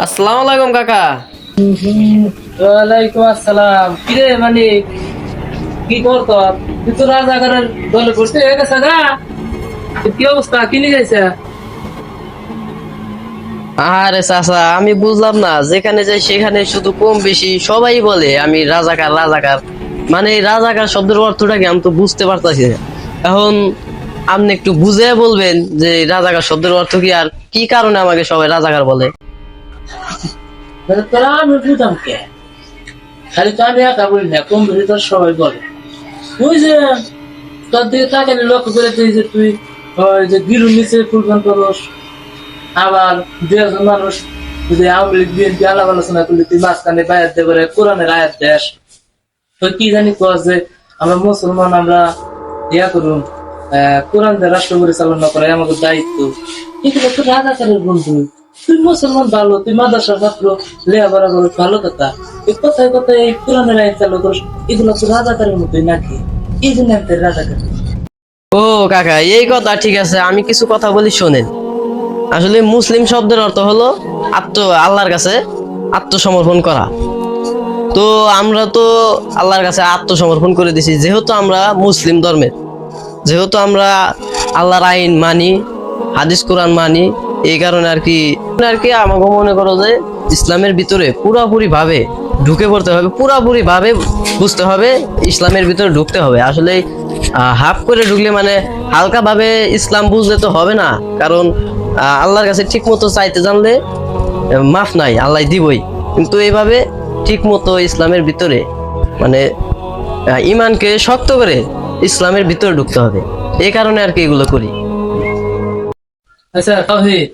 আসসালামু আলাইকুম কাকা। ওয়ালাইকুম আসসালাম। কিরে মানে কি করতো তুই তো রাজাকারের দলে ভর্তি হয়ে গেছে না? কি অবস্থা, কি নিয়ে গেছে? আরে চাচা, আমি বুঝলাম না, যেখানে যাই সেখানে শুধু কম বেশি সবাই বলে আমি রাজাকার রাজাকার। মানে এই রাজাকার শব্দের অর্থটা কি আমি তো বুঝতে পারতাছি না। এখন আপনি একটু বুঝে বলবেন যে রাজাকার শব্দের অর্থ কি, আর কি কারণে আমাকে সবাই রাজাকার বলে। তোরা আমি বুঝাম কে, খালি তো আমি একা বলি না, কম বেশি তোর সবাই বলে। তুই যে তোর দিকে তাকালে লক্ষ্য করে তুই যে তুই ওই যে গিরুর নিচে ফুলবান করস, আবার দু একজন মানুষ যদি আওয়ামী লীগ বিএনপি আলাপ আলোচনা করলে তুই মাঝখানে বাইরে দিয়ে করে কোরআনের আয়াত দেশ। তো কি জানি কস যে আমরা মুসলমান, আমরা ইয়া করুন কোরআন দিয়ে রাষ্ট্র পরিচালনা করা আমাদের দায়িত্ব। এগুলো তো রাজাকারের বন্ধু। তুই মুসলমান ভালো, তুই মাদ্রাসা ছাত্র, লেখাপড়া করো, ভালো কথা। এই কথায় কথায় এই কোরআনের আইন চালু করিস, এগুলো তো রাজাকারের মতোই নাকি? এই জন্য আমাদের রাজাকার। ও কাকা, এই কথা ঠিক আছে, আমি কিছু কথা বলি শোনেন। আসলে মুসলিম শব্দের অর্থ হলো আল্লাহর কাছে আত্মসমর্পণ করা। তো আমরা তো আল্লাহর কাছে আত্মসমর্পণ করে দিছি, যেহেতু আমরা মুসলিম ধর্মের, যেহেতু আমরা আল্লাহর আইন মানি, হাদিস কোরআন মানি, এই কারণে আর কি আমাকে মনে করো যে ইসলামের ভিতরে পুরোপুরি ভাবে ঢুকে পড়তে হবে, পুরোপুরি ভাবে বুঝতে হবে, ইসলামের ভিতরে ঢুকতে হবে। আসলে হাফ করে ঢুকলে মানে হালকা ভাবে ইসলাম বুঝলে তো হবে না। কারণ আল্লাহর কাছে ঠিক মতো চাইতে জানলে মাফ নাই, আল্লাহ দিবই। কিন্তু এইভাবে ঠিক মতো ইসলামের ভিতরে মানে ইমানকে শক্ত করে ইসলামের ভিতরে ঢুকতে হবে, এই কারণে আর কি এগুলো করি। আচ্ছা তাওহীদ,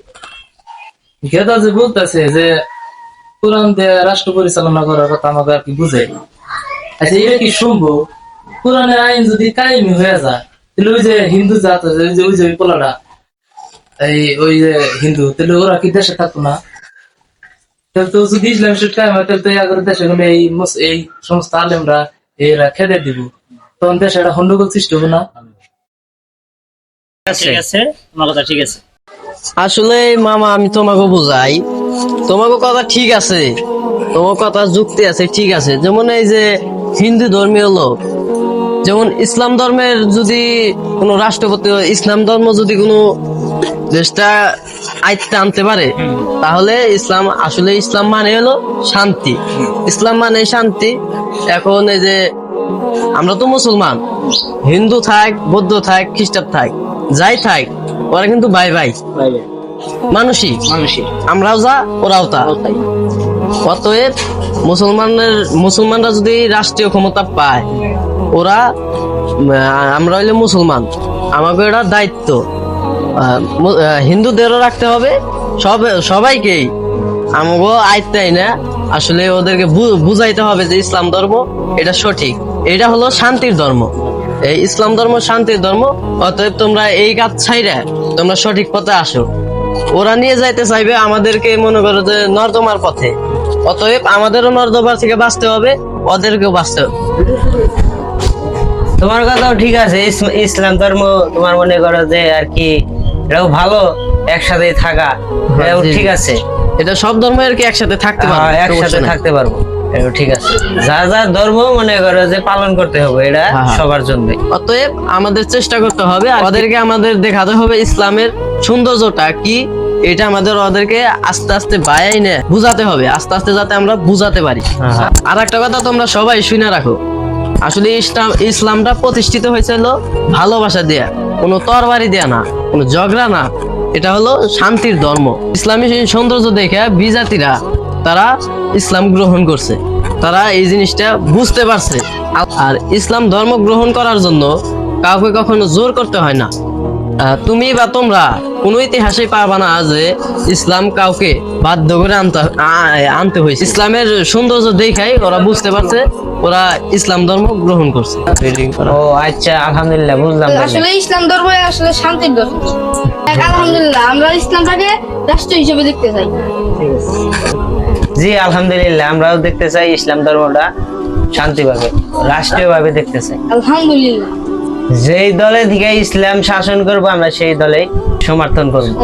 গেদা যে বলতেছে যে কোরআন দিয়ে রাষ্ট্র পরিচালনা করার কথা আমাকে আর কি বুঝাই। আচ্ছা এটা কি সম্ভব? কোরআনের আইন যদি কায়েমি হয়ে যায়, তাহলে ওই যে হিন্দু জাত আছে, ওই যে ওই পোলাটা, ওই যে হিন্দু, তাহলে ওরা কি দেশে থাকতো না? তাহলে তো যদি ইসলাম কায়েম হয়, তাহলে তো এগারো দেশে গেলে এই সমস্ত আলেমরা এরা খেদে দিব, তখন দেশে একটা গন্ডগোল সৃষ্টি হবে না? ঠিক আছে, তোমার কথা ঠিক আছে। আসলে মামা, আমি তোমাকে বুঝাই, তোমাকে কথা ঠিক আছে, তোমার কথা যুক্তি আছে, ঠিক আছে। যেমন এই যে হিন্দু ধর্মীয় লোক, যেমন ইসলাম ধর্মের যদি কোনো রাষ্ট্রপতি, ইসলাম ধর্ম যদি কোনো দেশটা আয়ত্তে আনতে পারে, তাহলে ইসলাম মানে হলো শান্তি, ইসলাম মানে শান্তি। এখন এই যে আমরা তো মুসলমান, হিন্দু থাক, বৌদ্ধ থাক, খ্রিস্টান থাক, যাই থাক, ওরা কিন্তু ভাই ভাই মানুষই, আমরাও যা ওরাও তা। অতএব মুসলমানরা যদি রাষ্ট্রীয় ক্ষমতা পায়, ওরা আমরা হইলে মুসলমান, আমাকে এটা দায়িত্ব হিন্দুদেরও রাখতে হবে, সবাইকেই আমাকে আইতাই না। আসলে ওদেরকে বুঝাইতে হবে যে ইসলাম ধর্ম এটা সঠিক, এটা হলো শান্তির ধর্ম, এই ইসলাম ধর্ম শান্তির ধর্ম। অতএব তোমরা এই কাজ ছাইরা তোমরা সঠিক পথে আসো। ওরা নিয়ে যাইতে চাইবে আমাদেরকে, মনে করো যে নর্দমার পথে। অতএব আমাদেরও নর্দমার থেকে বাঁচতে হবে, ওদেরকেও বাঁচতে হবে। তোমার কথাও ঠিক আছে, ইসলাম ধর্ম তোমার মনে করো যে আর কি এটাও ভালো, একসাথে থাকা এটাও ঠিক আছে। এটা সব ধর্ম আর কি একসাথে থাকতে পারবে, একসাথে থাকতে পারবো, এটাও ঠিক আছে। যার যার ধর্ম মনে করো যে পালন করতে হবে, এটা সবার জন্য। অতএব আমাদের চেষ্টা করতে হবে, ওদেরকে আমাদের দেখাতে হবে ইসলামের সৌন্দর্যটা কি, এটা আমাদের ওদেরকে আস্তে আস্তে বায়াই না বুঝাতে হবে, আস্তে আস্তে যাতে আমরা বুঝাতে পারি। আর একটা কথা তোমরা সবাই শুনে রাখো, আসলে ইসলামটা প্রতিষ্ঠিত হয়েছিল ভালোবাসা দেয়া, কোনো তরবারি দেয়া না, কোনো ঝগড়া না। এটা হলো শান্তির ধর্ম। ইসলামী সৌন্দর্য দেখে বিজাতিরা তারা ইসলাম গ্রহণ করছে, তারা এই জিনিসটা বুঝতে পারছে। আর ইসলাম ধর্ম গ্রহণ করার জন্য কাউকে কখনো জোর করতে হয় না। তুমি বা তোমরা কোনো ইতিহাসে পাবা না যে ইসলাম কাউকে বাধ্য করে আনতে হয়েছে। ইসলামের সৌন্দর্য দেখাই ওরা বুঝতে পারছে, ওরা ইসলাম ধর্ম গ্রহণ করছে। ও আচ্ছা, আলহামদুলিল্লাহ, বুঝলাম। আসলে ইসলাম ধর্ম আসলে শান্তির ধর্ম। আলহামদুলিল্লাহ, আমরা ইসলামটাকে রাষ্ট্র হিসেবে দেখতে চাই। জি আলহামদুলিল্লাহ, আমরাও দেখতে চাই ইসলাম ধর্মটা শান্তিভাবে, রাষ্ট্রীয় ভাবে দেখতে চাই। আলহামদুলিল্লাহ, যেই দলে থেকে ইসলাম শাসন করবো আমরা সেই দলেই সমর্থন করবো।